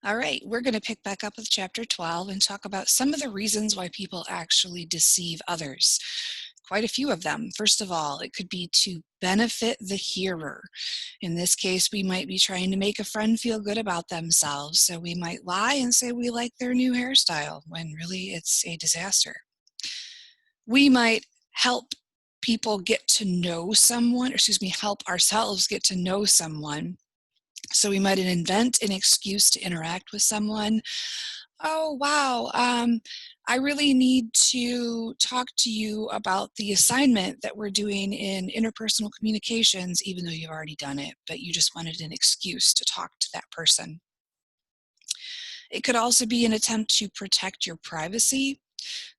All right, we're going to pick back up with chapter 12 and talk about some of the reasons why people actually deceive others. Quite a few of them. First of all, it could be to benefit the hearer. In this case, we might be trying to make a friend feel good about themselves, so we might lie and say we like their new hairstyle when really it's a disaster. We might help people get to know someone, or excuse me, help ourselves get to know someone. So we might invent an excuse to interact with someone. Oh, wow. I really need to talk to you about the assignment that we're doing in interpersonal communications, even though you've already done it, but you just wanted an excuse to talk to that person. It could also be an attempt to protect your privacy.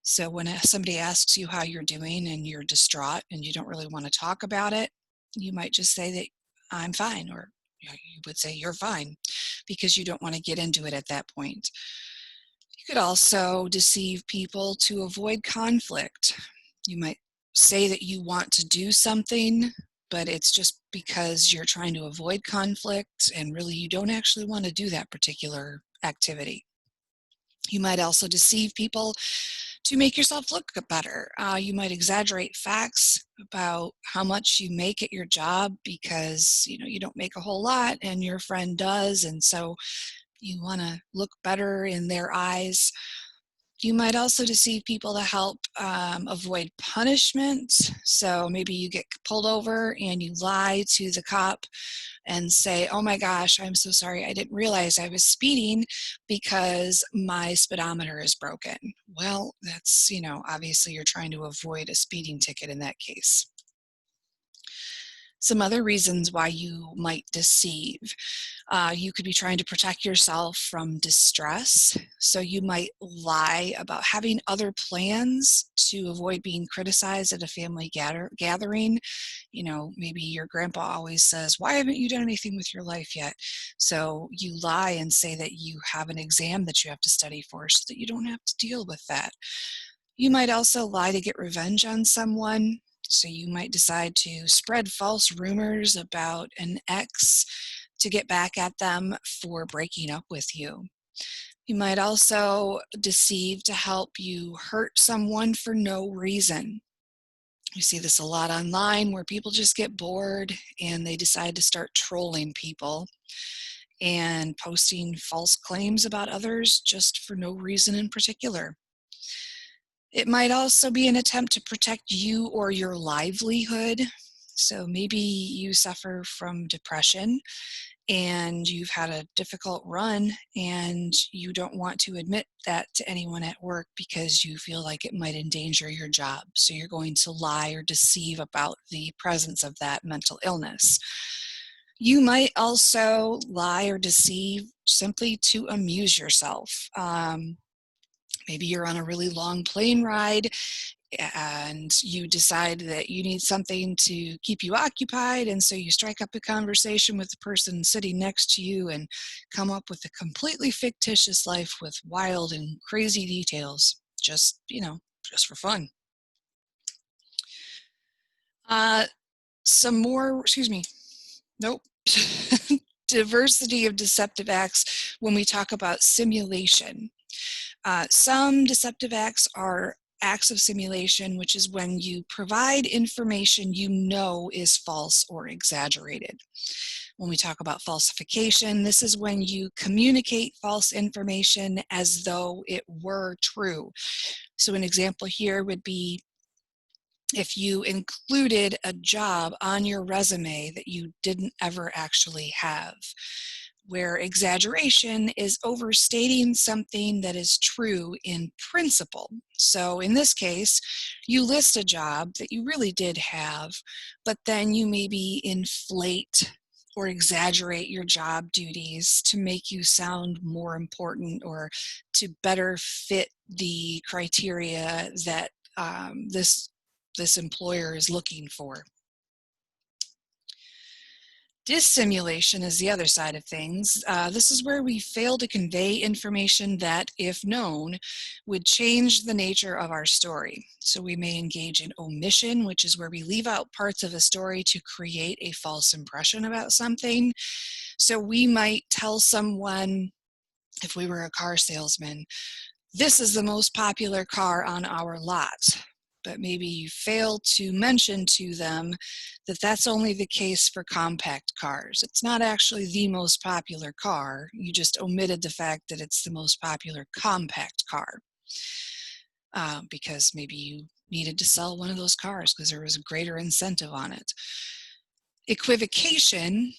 So when somebody asks you how you're doing and you're distraught and you don't really want to talk about it, you might just say that I'm fine, or you would say you're fine because you don't want to get into it at that point. You could also deceive people to avoid conflict. You might say that you want to do something, but it's just because you're trying to avoid conflict and really you don't actually want to do that particular activity. You might also deceive people to make yourself look better. You might exaggerate facts about how much you make at your job because you don't make a whole lot and your friend does, and so you want to look better in their eyes. You might also deceive people to help avoid punishment. So maybe you get pulled over and you lie to the cop and say, oh my gosh, I'm so sorry. I didn't realize I was speeding because my speedometer is broken. Well, that's, obviously you're trying to avoid a speeding ticket in that case. Some other reasons why you might deceive. You could be trying to protect yourself from distress. So you might lie about having other plans to avoid being criticized at a family gathering. Maybe your grandpa always says, why haven't you done anything with your life yet? So you lie and say that you have an exam that you have to study for so that you don't have to deal with that. You might also lie to get revenge on someone. So you might decide to spread false rumors about an ex to get back at them for breaking up with you. You might also deceive to help you hurt someone for no reason. You see this a lot online where people just get bored and they decide to start trolling people and posting false claims about others just for no reason in particular. It might also be an attempt to protect you or your livelihood. So maybe you suffer from depression and you've had a difficult run and you don't want to admit that to anyone at work because you feel like it might endanger your job. So you're going to lie or deceive about the presence of that mental illness. You might also lie or deceive simply to amuse yourself. Maybe you're on a really long plane ride and you decide that you need something to keep you occupied, and so you strike up a conversation with the person sitting next to you and come up with a completely fictitious life with wild and crazy details, just for fun. Some more, excuse me, nope. Diversity of deceptive acts when we talk about simulation. Some deceptive acts are acts of simulation, which is when you provide information you know is false or exaggerated. When we talk about falsification, this is when you communicate false information as though it were true. So an example here would be if you included a job on your resume that you didn't ever actually have, where exaggeration is overstating something that is true in principle. So in this case, you list a job that you really did have, but then you maybe inflate or exaggerate your job duties to make you sound more important or to better fit the criteria that this employer is looking for. Dissimulation is the other side of things. This is where we fail to convey information that, if known, would change the nature of our story. So we may engage in omission, which is where we leave out parts of a story to create a false impression about something. So we might tell someone if we were a car salesman, this is the most popular car on our lot. But maybe you fail to mention to them that that's only the case for compact cars. It's not actually the most popular car. You just omitted the fact that it's the most popular compact car because maybe you needed to sell one of those cars because there was a greater incentive on it. Equivocation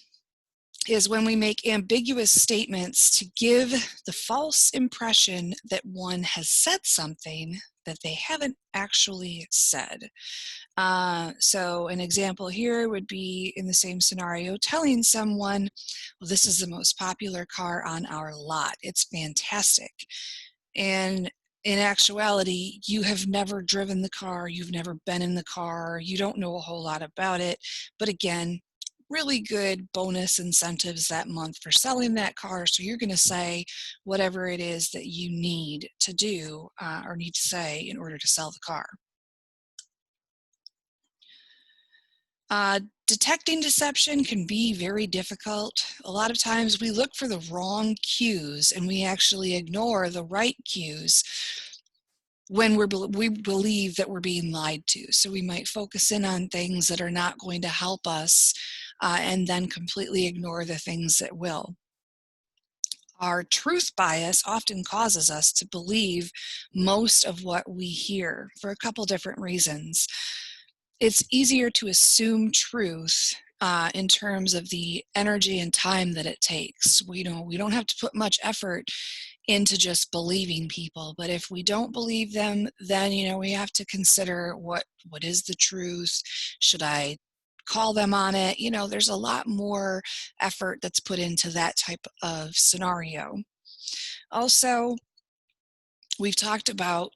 is when we make ambiguous statements to give the false impression that one has said something that they haven't actually said. So an example here would be in the same scenario, telling someone, well, this is the most popular car on our lot. It's fantastic. And in actuality, you have never driven the car, you've never been in the car, you don't know a whole lot about it. But again, really good bonus incentives that month for selling that car. So you're going to say whatever it is that you need to do or need to say in order to sell the car. Detecting deception can be very difficult. A lot of times we look for the wrong cues and we actually ignore the right cues when we believe that we're being lied to. So we might focus in on things that are not going to help us and then completely ignore the things that will. Our truth bias often causes us to believe most of what we hear for a couple different reasons. It's easier to assume truth in terms of the energy and time that it takes. We don't have to put much effort into just believing people, but if we don't believe them, then we have to consider what is the truth. Should I call them on it? There's a lot more effort that's put into that type of scenario. Also, we've talked about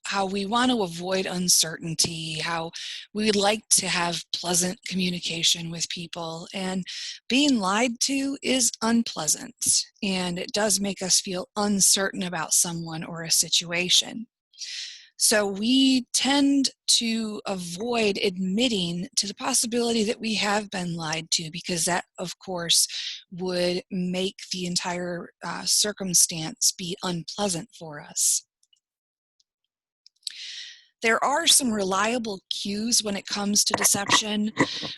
how we want to avoid uncertainty, how we would like to have pleasant communication with people, and being lied to is unpleasant, and it does make us feel uncertain about someone or a situation. So we tend to avoid admitting to the possibility that we have been lied to, because that, of course, would make the entire circumstance be unpleasant for us. There are some reliable cues when it comes to deception.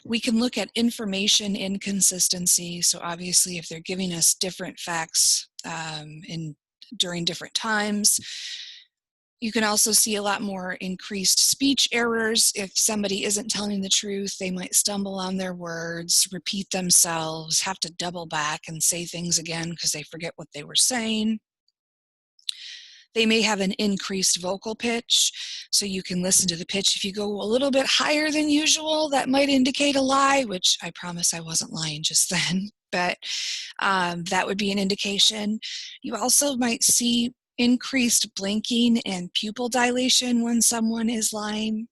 We can look at information inconsistency. So obviously, if they're giving us different facts during different times. You can also see a lot more increased speech errors. If somebody isn't telling the truth, they might stumble on their words, repeat themselves, have to double back and say things again because they forget what they were saying. They may have an increased vocal pitch, so you can listen to the pitch. If you go a little bit higher than usual, that might indicate a lie, which I promise I wasn't lying just then, but that would be an indication. You also might see increased blinking and pupil dilation when someone is lying,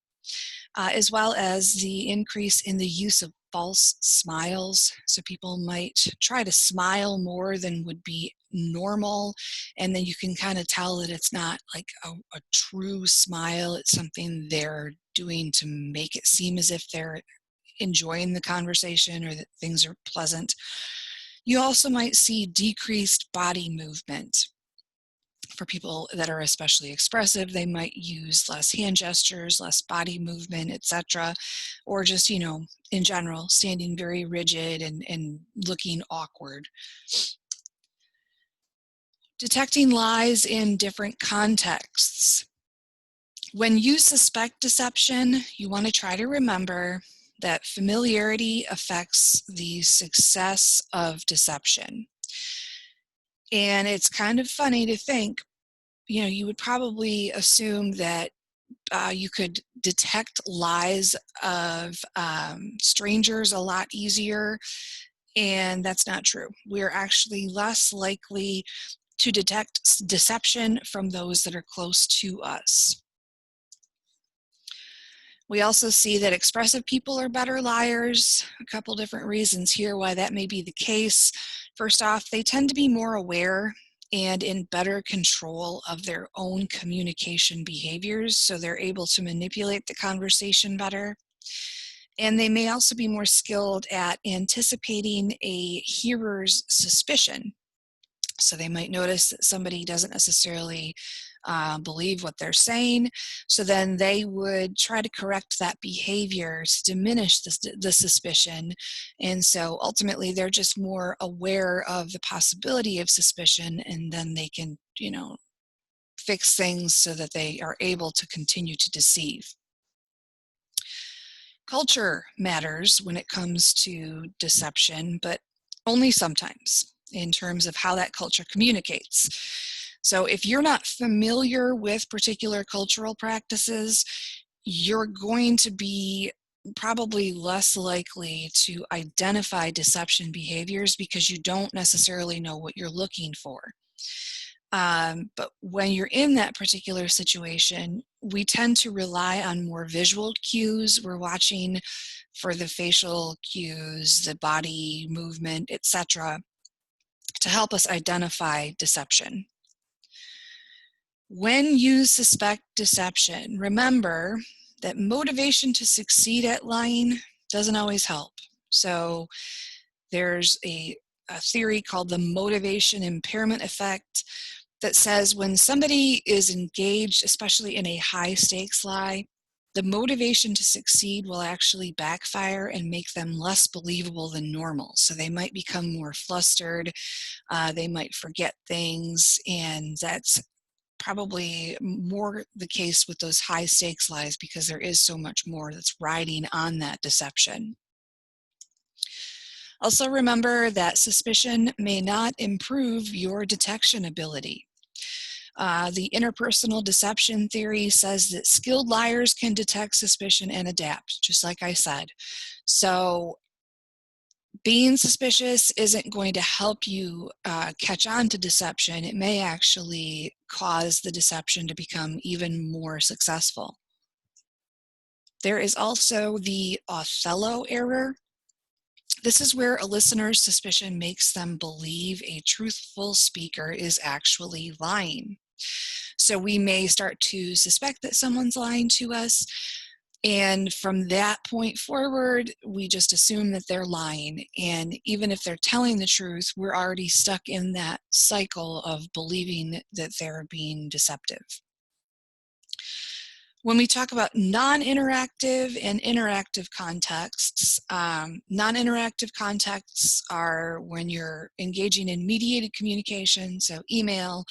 as well as the increase in the use of false smiles. So people might try to smile more than would be normal, and then you can kind of tell that it's not like a true smile. It's something they're doing to make it seem as if they're enjoying the conversation or that things are pleasant. You also might see decreased body movement. For people that are especially expressive, they might use less hand gestures, less body movement, etc., or just, in general, standing very rigid and looking awkward. Detecting lies in different contexts. When you suspect deception, you want to try to remember that familiarity affects the success of deception. And it's kind of funny to think, you would probably assume that you could detect lies of strangers a lot easier, and that's not true. We're actually less likely to detect deception from those that are close to us. We also see that expressive people are better liars. A couple different reasons here why that may be the case. First off, they tend to be more aware and in better control of their own communication behaviors, so they're able to manipulate the conversation better. And they may also be more skilled at anticipating a hearer's suspicion. So they might notice that somebody doesn't necessarily believe what they're saying. So then they would try to correct that behavior to diminish the suspicion. And so ultimately, they're just more aware of the possibility of suspicion, and then they can, fix things so that they are able to continue to deceive. Culture matters when it comes to deception, but only sometimes in terms of how that culture communicates. So if you're not familiar with particular cultural practices, you're going to be probably less likely to identify deception behaviors because you don't necessarily know what you're looking for. But when you're in that particular situation, we tend to rely on more visual cues. We're watching for the facial cues, the body movement, etc., to help us identify deception. When you suspect deception, remember that motivation to succeed at lying doesn't always help. So there's a theory called the motivation impairment effect that says when somebody is engaged, especially in a high stakes lie, the motivation to succeed will actually backfire and make them less believable than normal. So they might become more flustered, they might forget things, and that's probably more the case with those high stakes lies because there is so much more that's riding on that deception. Also remember that suspicion may not improve your detection ability. The interpersonal deception theory says that skilled liars can detect suspicion and adapt, just like I said. So being suspicious isn't going to help you catch on to deception. It may actually cause the deception to become even more successful. There is also the Othello error. This is where a listener's suspicion makes them believe a truthful speaker is actually lying. So we may start to suspect that someone's lying to us, and from that point forward, we just assume that they're lying. And even if they're telling the truth, we're already stuck in that cycle of believing that they're being deceptive. When we talk about non-interactive and interactive contexts, non-interactive contexts are when you're engaging in mediated communication, so email,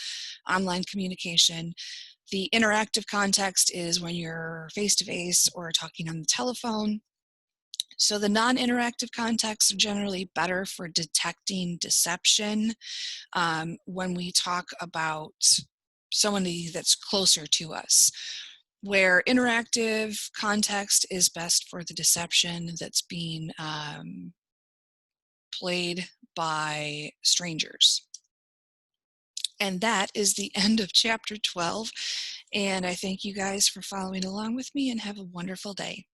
online communication. The interactive context is when you're face-to-face or talking on the telephone. So the non-interactive contexts are generally better for detecting deception when we talk about somebody that's closer to us, where interactive context is best for the deception that's being played by strangers. And that is the end of chapter 12. And I thank you guys for following along with me, and have a wonderful day.